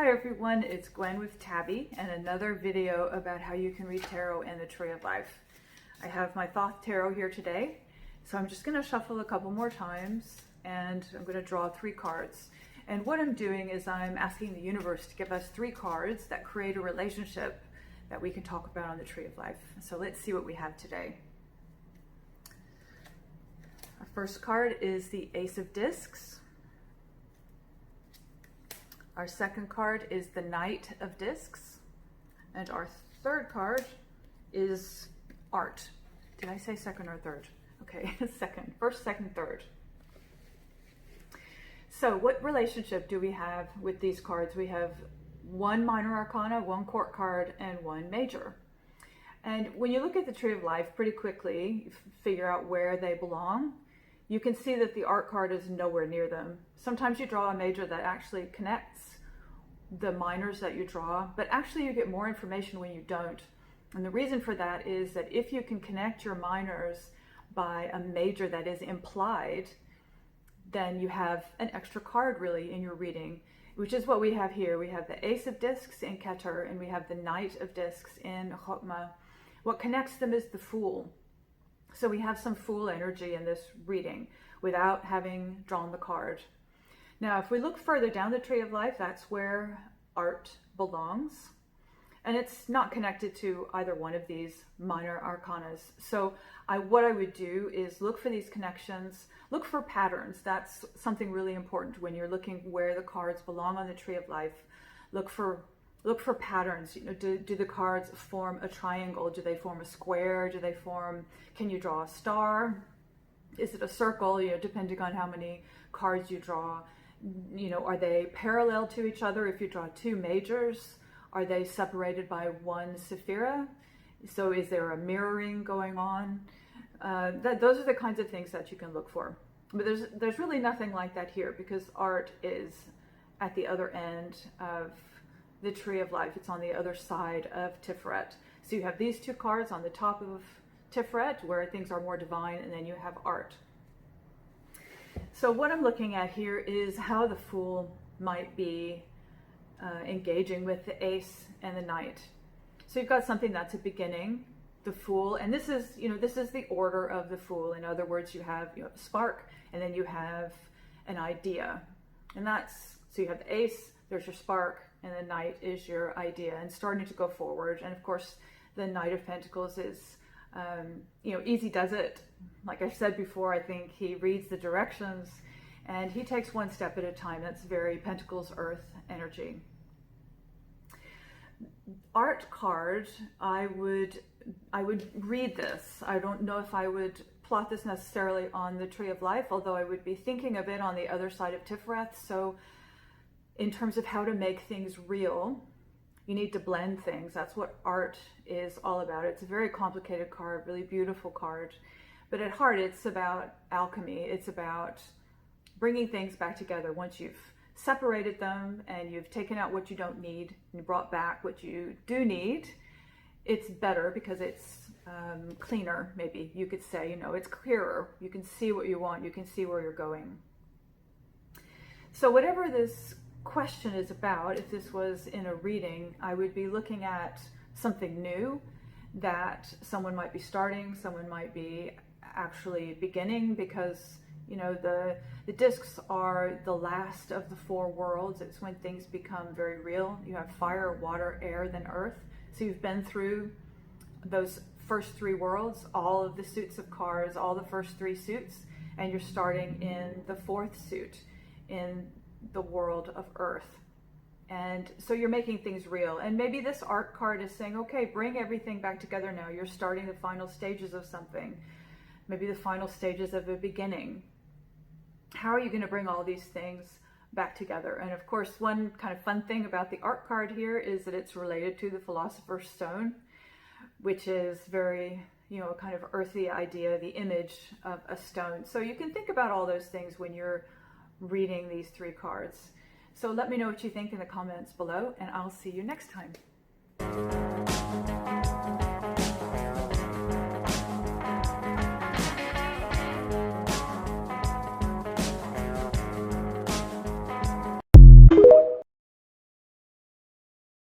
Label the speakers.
Speaker 1: Hi everyone, it's Gwen with Tabby and another video about how you can read tarot and the Tree of Life. I have my Thoth Tarot here today, so I'm just going to shuffle a couple more times and I'm going to draw 3 cards. And what I'm doing is I'm asking the universe to give us 3 cards that create a relationship that we can talk about on the Tree of Life. So let's see what we have today. Our first card is the Ace of Discs. Our second card is the Knight of Discs. And our third card is Art. Did I say second or third? Okay, second. First, second, third. So what relationship do we have with these cards? We have 1 minor arcana, 1 court card, and 1 major. And when you look at the Tree of Life pretty quickly, you figure out where they belong. You can see that the Art card is nowhere near them. Sometimes you draw a major that actually connects the minors that you draw, but actually you get more information when you don't. And the reason for that is that if you can connect your minors by a major that is implied, then you have an extra card really in your reading, which is what we have here. We have the Ace of Discs in Keter and we have the Knight of Discs in Chokmah. What connects them is the Fool. So we have some Fool energy in this reading without having drawn the card. Now, if we look further down the Tree of Life, that's where Art belongs. And it's not connected to either one of these minor arcanas. So what I would do is look for these connections, look for patterns. That's something really important when you're looking where the cards belong on the Tree of Life. Look for patterns. You know, do the cards form a triangle? Do they form a square? Can you draw a star? Is it a circle? You know, depending on how many cards you draw. You know, are they parallel to each other? If you draw 2 majors, are they separated by 1 sephira? So is there a mirroring going on? Those are the kinds of things that you can look for. But there's really nothing like that here because Art is at the other end of the Tree of Life. It's on the other side of Tiferet. So you have these 2 cards on the top of Tiferet where things are more divine, and then you have Art. So what I'm looking at here is how the Fool might be engaging with the Ace and the Knight. So you've got something that's a beginning, the Fool, and this is the order of the Fool. In other words, you have a spark, and then you have an idea, and so you have the Ace, there's your spark, and the Knight is your idea and starting to go forward. And of course, the Knight of Pentacles is easy does it. Like I said before, I think he reads the directions and he takes 1 step at a time. That's very Pentacles Earth energy. Art card, I would read this. I don't know if I would plot this necessarily on the Tree of Life, although I would be thinking of it on the other side of Tifereth. So in terms of how to make things real, you need to blend things. That's what Art is all about. It's a very complicated card, really beautiful card. But at heart, it's about alchemy. It's about bringing things back together. Once you've separated them and you've taken out what you don't need and brought back what you do need, it's better because it's cleaner, maybe you could say. It's clearer. You can see what you want. You can see where you're going. So whatever this question is about, if this was in a reading, I would be looking at something new that someone might be starting, someone might be actually beginning, because the discs are the last of the 4 worlds. It's when things become very real. You have fire, water, air, then earth. So you've been through those first 3 worlds, all of the suits of cards, all the first 3 suits, and you're starting in the 4th suit in the world of Earth. And so you're making things real. And maybe this Art card is saying, okay, bring everything back together now. You're starting the final stages of something, maybe the final stages of a beginning. How are you going to bring all these things back together? And of course, one kind of fun thing about the Art card here is that it's related to the Philosopher's Stone, which is very, a kind of earthy idea, the image of a stone. So you can think about all those things when you're reading these 3 cards. So let me know what you think in the comments below, and I'll see you next time.